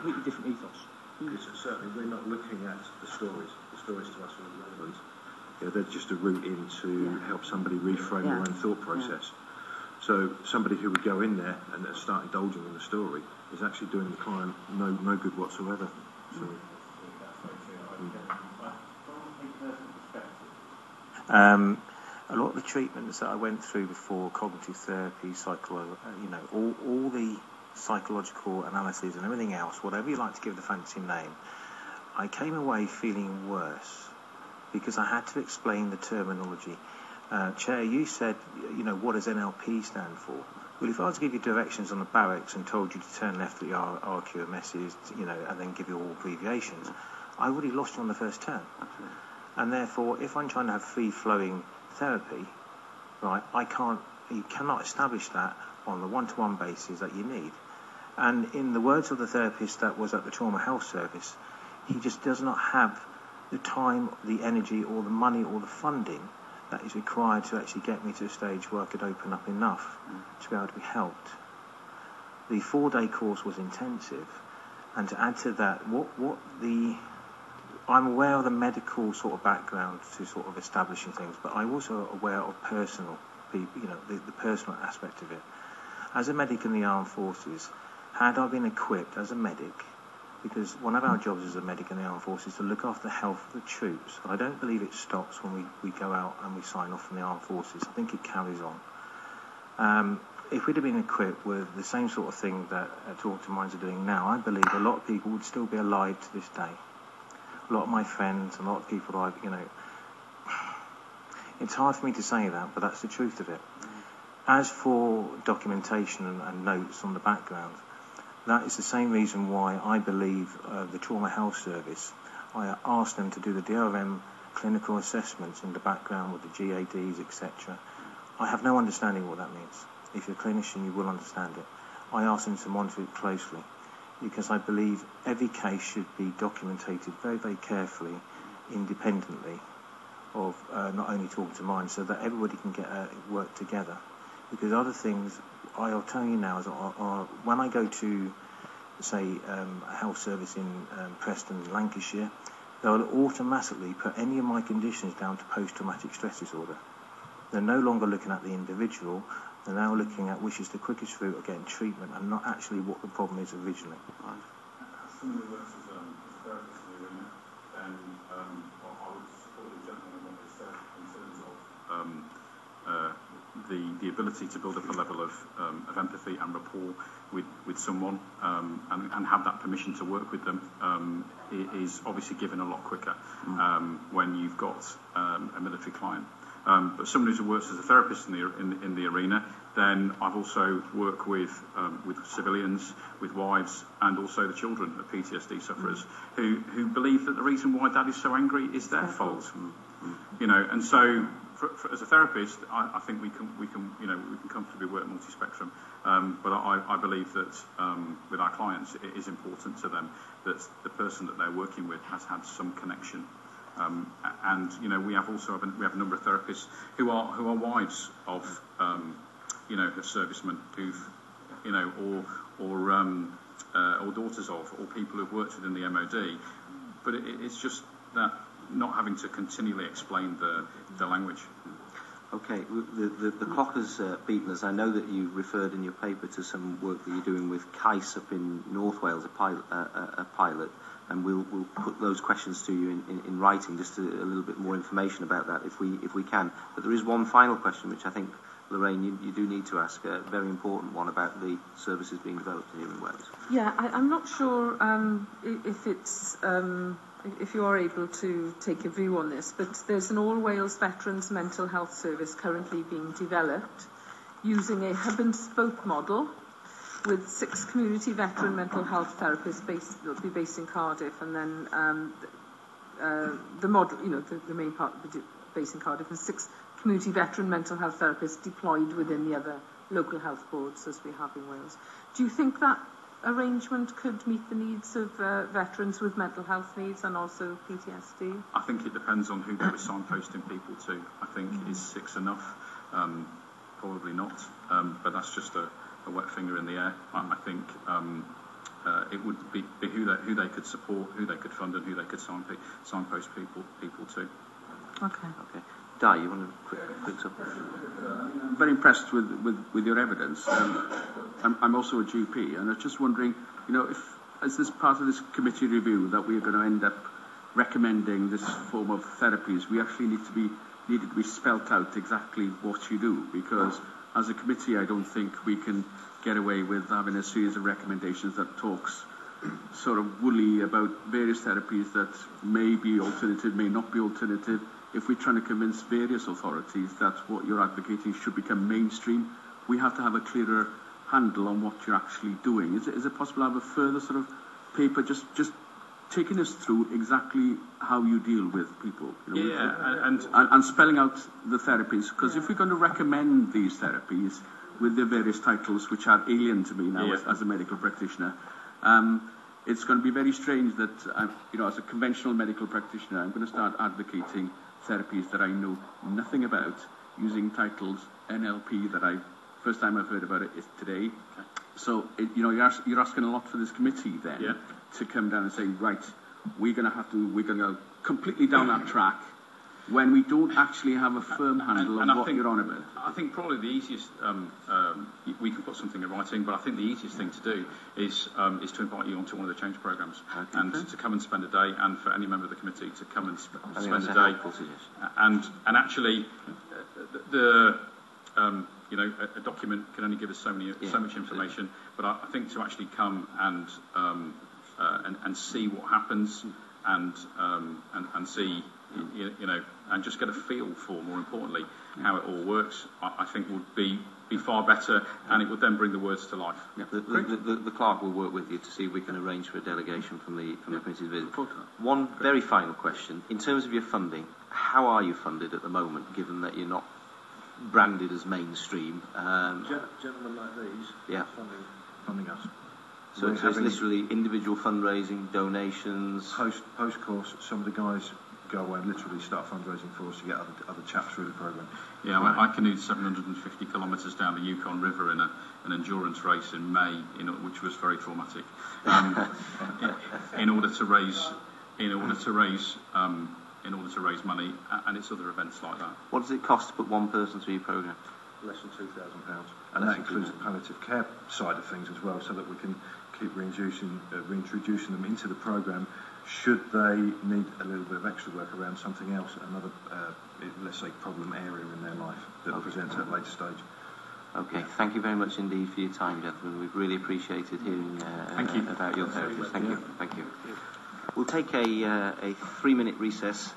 completely different ethos. Because certainly we're not looking at the stories. The stories to us are irrelevant. Yeah, they're just a route in to help somebody reframe their own thought process. So somebody who would go in there and start indulging in the story is actually doing the client no good whatsoever. So, a lot of the treatments that I went through before, cognitive therapy, all the psychological analysis and everything else, whatever you like to give the fancy name, I came away feeling worse because I had to explain the terminology. Chair, you said, what does NLP stand for? Well, if I was to give you directions on the barracks and told you to turn left at the RQMS, and then give you all abbreviations, I would have lost you on the first turn. And therefore, if I'm trying to have free-flowing therapy, right, you cannot establish that on the one-to-one basis that you need. And in the words of the therapist that was at the trauma health service, he just does not have the time, the energy, or the money, or the funding that is required to actually get me to a stage where I could open up enough to be able to be helped. The 4-day course was intensive, and to add to that, I'm aware of the medical sort of background to sort of establishing things, but I'm also aware of personal people, the personal aspect of it. As a medic in the armed forces, had I been equipped as a medic, because one of our jobs as a medic in the armed forces is to look after the health of the troops. I don't believe it stops when we go out and we sign off from the armed forces. I think it carries on. If we'd have been equipped with the same sort of thing that Talking2minds are doing now, I believe a lot of people would still be alive to this day. A lot of my friends, a lot of people it's hard for me to say that, but that's the truth of it. As for documentation and notes on the background, that is the same reason why I believe the Trauma Health Service, I asked them to do the DRM clinical assessments in the background with the GADs, etc. I have no understanding what that means. If you're a clinician, you will understand it. I asked them to monitor it closely because I believe every case should be documented very, very carefully, independently of not only Talking2minds, so that everybody can get work together. Because other things, I'll tell you now, is when I go to, say, a health service in Preston, Lancashire, they'll automatically put any of my conditions down to post-traumatic stress disorder. They're no longer looking at the individual, they're now looking at which is the quickest route of getting treatment and not actually what the problem is originally. Right. Somebody who works as a therapist in the arena, then I would support the gentleman in what they said in terms of the ability to build up a level of empathy and rapport with someone and have that permission to work with them is obviously given a lot quicker when you've got a military client. But someone who works as a therapist in the arena, then I've also worked with civilians, with wives, and also the children of PTSD sufferers who believe that the reason why Dad is so angry is their fault. And so as a therapist, I think we can comfortably work multi-spectrum. But I believe that with our clients, it is important to them that the person that they're working with has had some connection. And we have a number of therapists who are wives of of servicemen who've or daughters of, or people who've worked within the MOD. But it's just that not having to continually explain the language. Okay, the clock has beaten us. I know that you referred in your paper to some work that you're doing with CAIS up in North Wales, a pilot, and we'll put those questions to you in writing, just a little bit more information about that if we can. But there is one final question which I think, Lorraine, you do need to ask, a very important one about the services being developed here in Wales. Yeah, I'm not sure if you are able to take a view on this, but there's an All Wales Veterans Mental Health Service currently being developed using a hub and spoke model with 6 community veteran mental health therapists that'll be based in Cardiff, and then the model, the main part will be based in Cardiff, and 6 community veteran mental health therapists deployed within the other local health boards as we have in Wales. Do you think that arrangement could meet the needs of veterans with mental health needs and also PTSD? I think it depends on who they were signposting people to. I think is 6 enough? Probably not. But that's just a wet finger in the air. I think it would be who they could support, who they could fund, and who they could signpost people to. Okay. Di, you want to quick talk? I'm very impressed with your evidence. I'm also a GP, and I was just wondering, if as this part of this committee review that we're going to end up recommending this form of therapies, we actually need to be spelt out exactly what you do, because as a committee I don't think we can get away with having a series of recommendations that talks sort of woolly about various therapies that may be alternative, may not be alternative. If we're trying to convince various authorities that what you're advocating should become mainstream, we have to have a clearer handle on what you're actually doing. Is it possible to have a further sort of paper just taking us through exactly how you deal with people? And spelling out the therapies, because if we're going to recommend these therapies with their various titles, which are alien to me now as a medical practitioner, it's going to be very strange that, as a conventional medical practitioner, I'm going to start advocating therapies that I know nothing about, using titles NLP that first time I've heard about it is today. Okay. So you're asking a lot for this committee then to come down and say, right, we're going to go completely down that track when we don't actually have a firm handle on what you're on about. I think probably the easiest, we can put something in writing, but I think the easiest thing to do is to invite you onto one of the change programmes and to come and spend a day, and for any member of the committee to come and spend a day. And actually, a document can only give us so much information, but I think to actually come and see what happens and see, and just get a feel for, more importantly, how it all works, I think would be far better, and it would then bring the words to life. Yeah, the clerk will work with you to see if we can arrange for a delegation from the committee's visit. One very final question. In terms of your funding, how are you funded at the moment, given that you're not branded as mainstream? Gentlemen like these funding us. So it's literally individual fundraising, donations. Post-course, some of the guys go away and literally start fundraising for us to get other chaps through the programme. Yeah, I canoed 750 kilometres down the Yukon River in an endurance race in May, which was very traumatic, in order to raise money, and it's other events like that. What does it cost to put one person through your programme? Less than £2,000, and that includes the palliative care side of things as well, so that we can keep reintroducing them into the programme should they need a little bit of extra work around something else, another, let's say, problem area in their life that presents at a later stage. Okay, thank you very much indeed for your time, gentlemen. We've really appreciated hearing about your therapies. Thank you. We'll take a 3-minute recess.